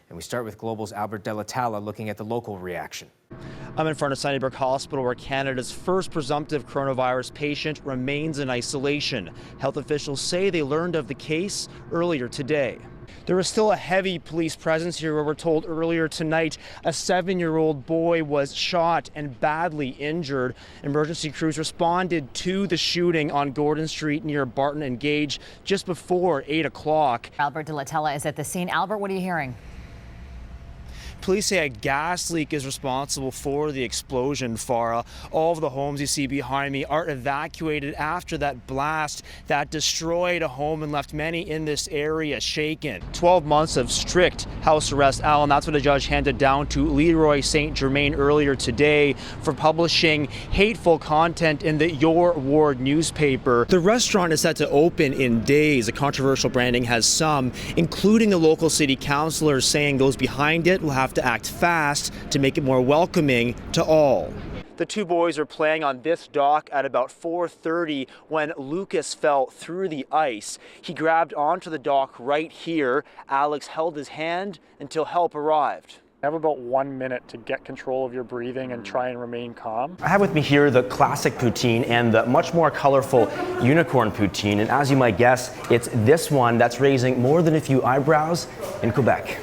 And we start with Global's Delitala looking at the local reaction. I'm in front of Sunnybrook Hospital, where Canada's first presumptive coronavirus patient remains in isolation. Health officials say they learned of the case earlier today. There is still a heavy police presence here, where we're told earlier tonight a 7-year-old boy was shot and badly injured. Emergency crews responded to the shooting on Gordon Street near Barton and Gage just before 8 o'clock. Albert Delitala is at the scene. Albert, what are you hearing? Police say a gas leak is responsible for the explosion, Farah. All of the homes you see behind me are evacuated after that blast that destroyed a home and left many in this area shaken. 12 months of strict house arrest, Alan. That's what a judge handed down to Leroy St. Germain earlier today for publishing hateful content in the Your Ward newspaper. The restaurant is set to open in days. The controversial branding has some, including the local city councillors, saying those behind it will have to act fast to make it more welcoming to all. The two boys are playing on this dock at about 4:30 when Lucas fell through the ice. He grabbed onto the dock right here. Alex held his hand until help arrived. You have about 1 minute to get control of your breathing and try and remain calm. I have with me here the classic poutine and the much more colorful unicorn poutine. And as you might guess, it's this one that's raising more than a few eyebrows in Quebec.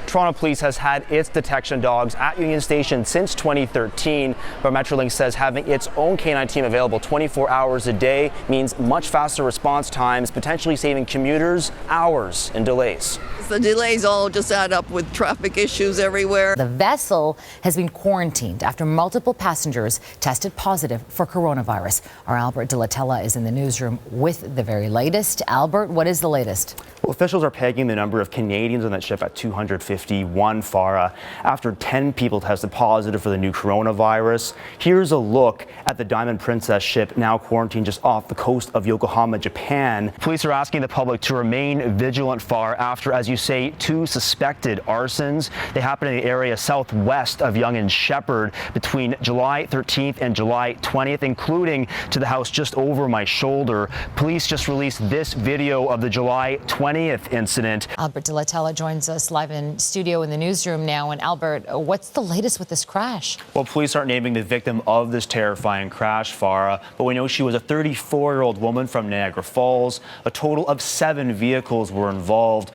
Toronto Police has had its detection dogs at Union Station since 2013, but Metrolink says having its own canine team available 24 hours a day means much faster response times, potentially saving commuters hours in delays. The delays all just add up with traffic issues everywhere. The vessel has been quarantined after multiple passengers tested positive for coronavirus. Our Albert Delitala is in the newsroom with the very latest. Albert, what is the latest? Well, officials are pegging the number of Canadians on that ship at 251, Farah, after 10 people tested positive for the new coronavirus. Here's a look at the Diamond Princess ship, now quarantined just off the coast of Yokohama, Japan. Police are asking the public to remain vigilant, Farah, after, as you say, 2 suspected arsons. They happened in the area southwest of Yonge and Sheppard between July 13th and July 20th, including to the house just over my shoulder. Police just released this video of the July 20th incident. Albert Delitala joins us live in studio in the newsroom now. And Albert, what's the latest with this crash? Well, police aren't naming the victim of this terrifying crash, Farah, but we know she was a 34-year-old woman from Niagara Falls. A total of 7 vehicles were involved.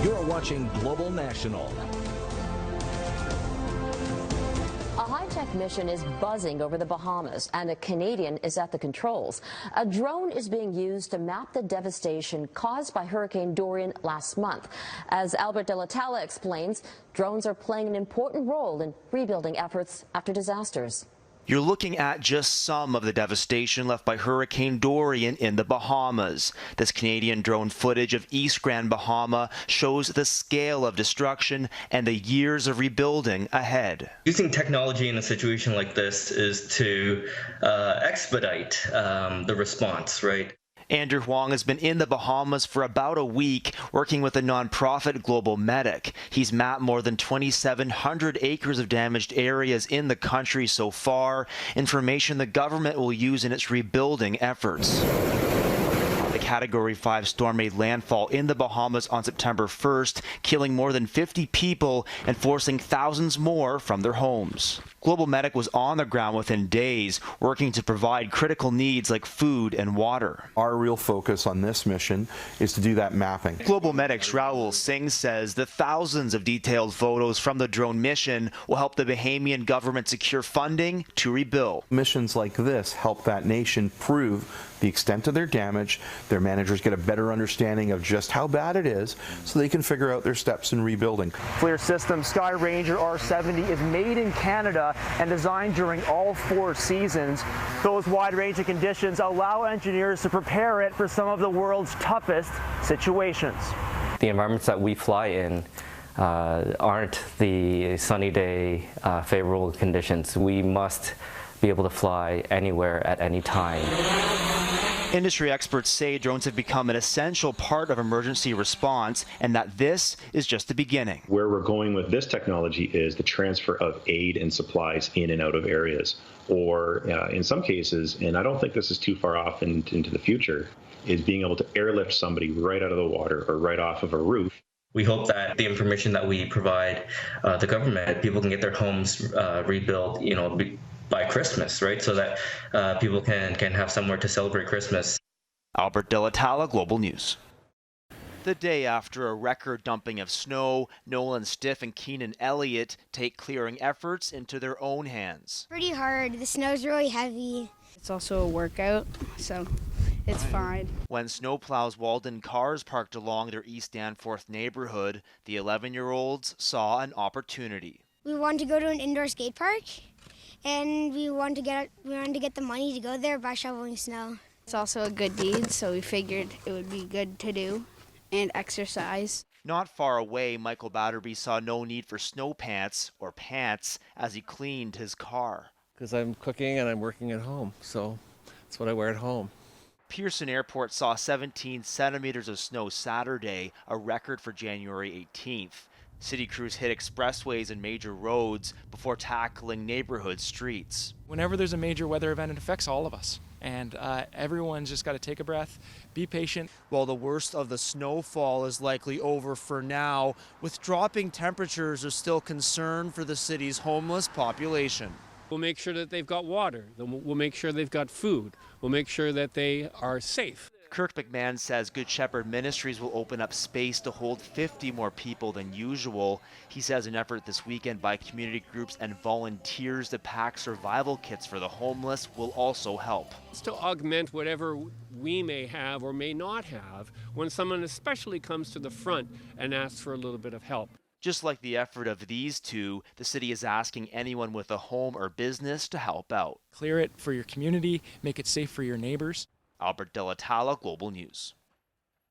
You're watching Global National. A high-tech mission is buzzing over the Bahamas, and a Canadian is at the controls. A drone is being used to map the devastation caused by Hurricane Dorian last month. As Albert Delitala explains, drones are playing an important role in rebuilding efforts after disasters. You're looking at just some of the devastation left by Hurricane Dorian in the Bahamas. This Canadian drone footage of East Grand Bahama shows the scale of destruction and the years of rebuilding ahead. Using technology in a situation like this is to expedite the response, right? Andrew Huang has been in the Bahamas for about a week, working with the nonprofit Global Medic. He's mapped more than 2,700 acres of damaged areas in the country so far, information the government will use in its rebuilding efforts. The Category 5 storm made landfall in the Bahamas on September 1st, killing more than 50 people and forcing thousands more from their homes. Global Medic was on the ground within days, working to provide critical needs like food and water. Our real focus on this mission is to do that mapping. Global Medic's Raul Singh says the thousands of detailed photos from the drone mission will help the Bahamian government secure funding to rebuild. Missions like this help that nation prove the extent of their damage. Their managers get a better understanding of just how bad it is so they can figure out their steps in rebuilding. FLIR system Sky Ranger R70 is made in Canada and designed during all 4 seasons. Those wide-ranging conditions allow engineers to prepare it for some of the world's toughest situations. The environments that we fly in aren't the sunny day, favorable conditions. We must be able to fly anywhere at any time. Industry experts say drones have become an essential part of emergency response and that this is just the beginning. Where we're going with this technology is the transfer of aid and supplies in and out of areas, or in some cases, and I don't think this is too far off into the future, is being able to airlift somebody right out of the water or right off of a roof. We hope that the information that we provide the government, people can get their homes rebuilt, by Christmas, right? So that people can have somewhere to celebrate Christmas. Albert Delitala, Global News. The day after a record dumping of snow, Nolan Stiff and Keenan Elliott take clearing efforts into their own hands. Pretty hard. The snow's really heavy. It's also a workout, so it's fine. When snowplows walled in cars parked along their East Danforth neighborhood, the 11-year-olds saw an opportunity. We wanted to go to an indoor skate park, and we wanted to get the money to go there by shoveling snow. It's also a good deed, so we figured it would be good to do and exercise. Not far away, Michael Batterby saw no need for snow pants or pants as he cleaned his car. Because I'm cooking and I'm working at home, so that's what I wear at home. Pearson Airport saw 17 centimeters of snow Saturday, a record for January 18th. City crews hit expressways and major roads before tackling neighborhood streets. Whenever there's a major weather event, it affects all of us. And everyone's just got to take a breath, be patient. While the worst of the snowfall is likely over for now, with dropping temperatures, there's still concern for the city's homeless population. We'll make sure that they've got water. We'll make sure they've got food. We'll make sure that they are safe. Kirk McMahon says Good Shepherd Ministries will open up space to hold 50 more people than usual. He says an effort this weekend by community groups and volunteers to pack survival kits for the homeless will also help. It's to augment whatever we may have or may not have when someone especially comes to the front and asks for a little bit of help. Just like the effort of these two, the city is asking anyone with a home or business to help out. Clear it for your community, make it safe for your neighbors. Albert Delitala, Global News.